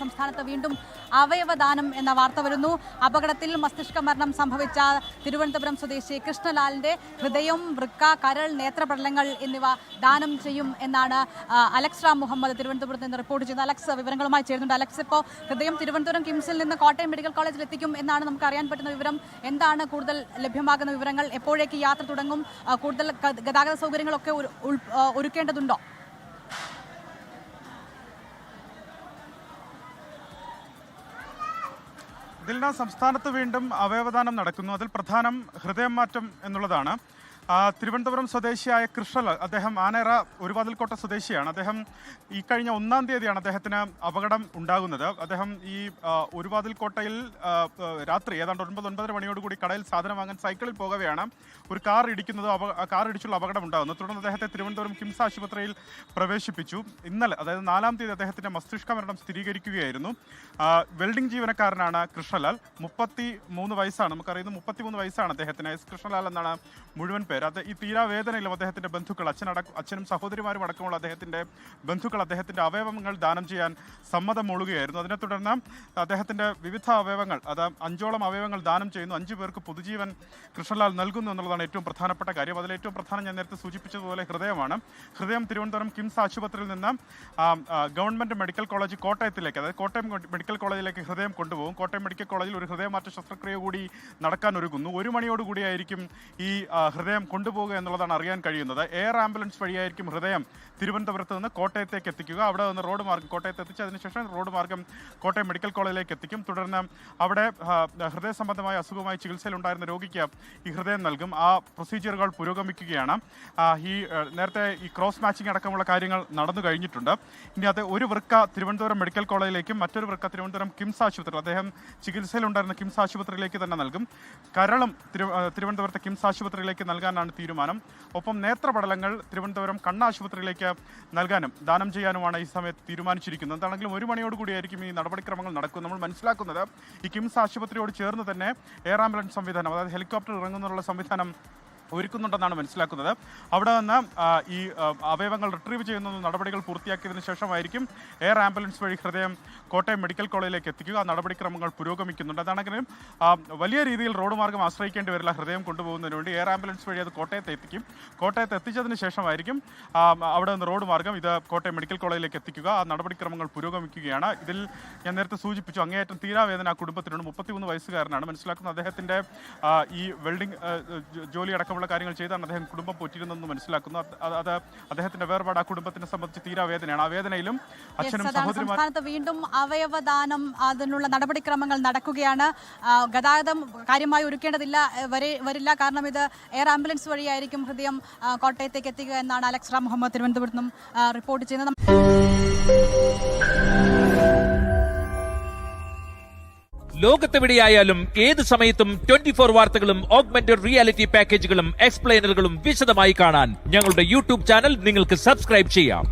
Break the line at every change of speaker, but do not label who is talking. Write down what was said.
സംസ്ഥാനത്ത് വീണ്ടും അവയവദാനം എന്ന വാർത്ത വരുന്നു. അപകടത്തിൽ മസ്തിഷ്ക മരണം സംഭവിച്ച തിരുവനന്തപുരം സ്വദേശി കൃഷ്ണലാലിന്റെ ഹൃദയം, വൃക്ക, കരൾ, നേത്രപടലങ്ങൾ എന്നിവ ദാനം ചെയ്യും എന്നാണ് അലക്സ് റാം മുഹമ്മദ് തിരുവനന്തപുരത്ത് നിന്ന് റിപ്പോർട്ട് ചെയ്യുന്നത്. അലക്സ് വിവരങ്ങളുമായി ചേരുന്നുണ്ട്. അലക്സ്, ഇപ്പോൾ ഹൃദയം തിരുവനന്തപുരം കിംസിൽ നിന്ന് കോട്ടയം മെഡിക്കൽ കോളേജിൽ എത്തിക്കും എന്നാണ് നമുക്ക് അറിയാൻ പറ്റുന്ന വിവരം. എന്താണ് കൂടുതൽ ലഭ്യമാകുന്ന വിവരങ്ങൾ? എപ്പോഴേക്ക് യാത്ര തുടങ്ങും? കൂടുതൽ ഗതാഗത സൗകര്യങ്ങളൊക്കെ ഒരുക്കേണ്ടതുണ്ടോ?
ഇതിൽ സംസ്ഥാനത്ത് വീണ്ടും അവയവദാനം നടക്കുന്നു. അതിൽ പ്രധാനം ഹൃദയം മാറ്റം എന്നുള്ളതാണ്. തിരുവനന്തപുരം സ്വദേശിയായ കൃഷ്ണലാൽ, അദ്ദേഹം ആനേറ ഒരുവാതിൽക്കോട്ട സ്വദേശിയാണ്. അദ്ദേഹം ഈ കഴിഞ്ഞ 1-ാം തീയതിയാണ് അദ്ദേഹത്തിന് അപകടം ഉണ്ടാകുന്നത്. അദ്ദേഹം ഈ ഒരുവാതിൽക്കോട്ടയിൽ രാത്രി ഏതാണ്ട് 9-9:30 മണിയോടുകൂടി കടയിൽ സാധനം വാങ്ങാൻ സൈക്കിളിൽ പോകവെയാണ് ഒരു കാർ ഇടിച്ചുള്ള അപകടം ഉണ്ടാകുന്നത്. തുടർന്ന് അദ്ദേഹത്തെ തിരുവനന്തപുരം കിംസ് ആശുപത്രിയിൽ പ്രവേശിപ്പിച്ചു. ഇന്നലെ, അതായത് 4-ാം തീയതി അദ്ദേഹത്തിന്റെ മസ്തിഷ്ക മരണം സ്ഥിരീകരിക്കുകയായിരുന്നു. വെൽഡിംഗ് ജീവനക്കാരനാണ് കൃഷ്ണലാൽ. 33 വയസ്സാണ്. നമുക്കറിയുന്നത് 33 വയസ്സാണ് അദ്ദേഹത്തിന്. എസ് കൃഷ്ണലാൽ എന്നാണ് മുഴുവൻ പേര്. ഈ തീരാവേദനയിലും അദ്ദേഹത്തിന്റെ ബന്ധുക്കൾ, അച്ഛനും സഹോദരിമാരും അടക്കമുള്ള അദ്ദേഹത്തിന്റെ ബന്ധുക്കൾ അദ്ദേഹത്തിന്റെ അവയവങ്ങൾ ദാനം ചെയ്യാൻ സമ്മതം മൂളുകയായിരുന്നു. അതിനെ തുടർന്ന് അദ്ദേഹത്തിന്റെ വിവിധ അവയവങ്ങൾ, അത് 5ഓളം അവയവങ്ങൾ ദാനം ചെയ്യുന്നു. 5 പേർക്ക് പുതുജീവൻ കൃഷ്ണലാൽ നൽകുന്നു എന്നുള്ളതാണ് ഏറ്റവും പ്രധാനപ്പെട്ട കാര്യം. അതിൽ ഏറ്റവും പ്രധാനം ഞാൻ നേരത്തെ സൂചിപ്പിച്ചതുപോലെ ഹൃദയമാണ്. ഹൃദയം തിരുവനന്തപുരം കിംസ് ആശുപത്രിയിൽ നിന്ന് ഗവൺമെന്റ് മെഡിക്കൽ കോളേജ് കോട്ടയത്തിലേക്ക്, അതായത് കോട്ടയം മെഡിക്കൽ കോളേജിലേക്ക് ഹൃദയം കൊണ്ടുപോകും. കോട്ടയം മെഡിക്കൽ കോളേജിൽ ഒരു ഹൃദയമാറ്റ ശസ്ത്രക്രിയ കൂടി നടക്കാൻ ഒരുങ്ങുന്നു. 1 മണിയോടുകൂടിയായിരിക്കും ഈ ഹൃദയം കൊണ്ടുപോകുക എന്നുള്ളതാണ് അറിയാൻ കഴിയുന്നത്. എയർ ആംബുലൻസ് വഴിയായിരിക്കും ഹൃദയം തിരുവനന്തപുരത്ത് നിന്ന് കോട്ടയത്തേക്ക് എത്തിക്കുക. അവിടെ നിന്ന് റോഡ് മാർഗം കോട്ടയത്ത് എത്തിച്ച് അതിനുശേഷം റോഡ് മാർഗം കോട്ടയം മെഡിക്കൽ കോളേജിലേക്ക് എത്തിക്കും. തുടർന്ന് അവിടെ ഹൃദയ സംബന്ധമായ അസുഖമായി ചികിത്സയിലുണ്ടായിരുന്ന രോഗിക്ക് ഈ ഹൃദയം നൽകും. ആ പ്രൊസീജിയറുകൾ പുരോഗമിക്കുകയാണ്. നേരത്തെ ഈ ക്രോസ് മാച്ചിങ് അടക്കമുള്ള കാര്യങ്ങൾ നടന്നു കഴിഞ്ഞിട്ടുണ്ട്. ഇനി അത് ഒരു വൃക്ക തിരുവനന്തപുരം മെഡിക്കൽ കോളേജിലേക്കും മറ്റൊരു വൃക്ക തിരുവനന്തപുരം കിംസ് ആശുപത്രി, അദ്ദേഹം ചികിത്സയിലുണ്ടായിരുന്ന കിംസ് ആശുപത്രിയിലേക്ക് തന്നെ നൽകും. കരളും തിരുവനന്തപുരത്തെ കിംസ് ആശുപത്രിയിലേക്ക് നൽകാനാണ് തീരുമാനം. ഒപ്പം നേത്രപടലങ്ങൾ തിരുവനന്തപുരം കണ്ണാശുപത്രിയിലേക്ക് നൽകാനും ദാനം ചെയ്യാനുമാണ് ഈ സമയത്ത് തീരുമാനിച്ചിരിക്കുന്നത്. എന്താണെങ്കിലും 1 മണിയോടുകൂടിയായിരിക്കും ഈ നടപടിക്രമങ്ങൾ നടക്കും. നമ്മൾ മനസ്സിലാക്കുന്നത് ഈ കിംസ് ആശുപത്രിയോട് ചേർന്ന് തന്നെ എയർ ആംബുലൻസ് സംവിധാനം, അതായത് ഹെലികോപ്റ്റർ ഇറങ്ങുന്നുള്ള സംവിധാനം ഒരുക്കുന്നുണ്ടെന്നാണ് മനസ്സിലാക്കുന്നത്. അവിടെ നിന്ന് ഈ അവയവങ്ങൾ റിട്രീവ് ചെയ്യുന്ന നടപടികൾ പൂർത്തിയാക്കിയതിനു ശേഷമായിരിക്കും എയർ ആംബുലൻസ് വഴി ഹൃദയം കോട്ടയം മെഡിക്കൽ കോളേജിലേക്ക് എത്തിക്കുക. ആ നടപടിക്രമങ്ങൾ പുരോഗമിക്കുന്നുണ്ട്. അതാണെങ്കിലും വലിയ രീതിയിൽ റോഡ് മാർഗം ആശ്രയിക്കേണ്ടി വരില്ല. ഹൃദയം കൊണ്ടുപോകുന്നതിന് വേണ്ടി എയർ ആംബുലൻസ് വഴി അത് കോട്ടയത്ത് എത്തിക്കും. കോട്ടയത്ത് എത്തിച്ചതിന് ശേഷമായിരിക്കും അവിടെ നിന്ന് റോഡ് മാർഗം ഇത് കോട്ടയം മെഡിക്കൽ കോളേജിലേക്ക് എത്തിക്കുക. ആ നടപടിക്രമങ്ങൾ പുരോഗമിക്കുകയാണ്. ഇതിൽ ഞാൻ നേരത്തെ സൂചിപ്പിച്ചു, അങ്ങേയറ്റം തീരാവേദന ആ കുടുംബത്തിനുണ്ട്. 33 വയസ്സുകാരനാണ്. മനസ്സിലാക്കുന്നത് അദ്ദേഹത്തിന്റെ ഈ വെൽഡിംഗ് ജോലി അടക്കം കാര്യങ്ങൾ ചെയ്താണ് അദ്ദേഹം കുടുംബം പോറ്റിയിരുന്നെന്ന് മനസ്സിലാക്കുന്നു. അത് അദ്ദേഹത്തിന്റെ വേർപാട് ആ കുടുംബത്തിനെ സംബന്ധിച്ച് തീരാവേദനയാണ്. ആ വേദനയിലും അച്ഛനും സഹോദരിമാരും.
സംസ്ഥാനത്ത് വീണ്ടും അവയവദാനം, അതിനുള്ള നടപടിക്രമങ്ങൾ നടക്കുകയാണ്. ഗതാഗതം കാര്യമായി വരില്ല. കാരണം ഇത് എയർ ആംബുലൻസ് വഴിയായിരിക്കും ഹൃദയം കോട്ടയത്തേക്ക് എത്തിക്കുക എന്നാണ് അലക്സ് റാം മുഹമ്മദ് തിരുവനന്തപുരത്ത് നിന്നും റിപ്പോർട്ട് ചെയ്യുന്നത്.
ലോകത്തെവിടെയായാലും ഏത് സമയത്തും 24 വാർത്തകളും ഓഗ്മെന്റഡ് റിയാലിറ്റി പാക്കേജുകളും എക്സ്പ്ലെയിനറുകളും വിശദമായി കാണാൻ ഞങ്ങളുടെ യൂട്യൂബ് ചാനൽ നിങ്ങൾക്ക് സബ്സ്ക്രൈബ് ചെയ്യാം.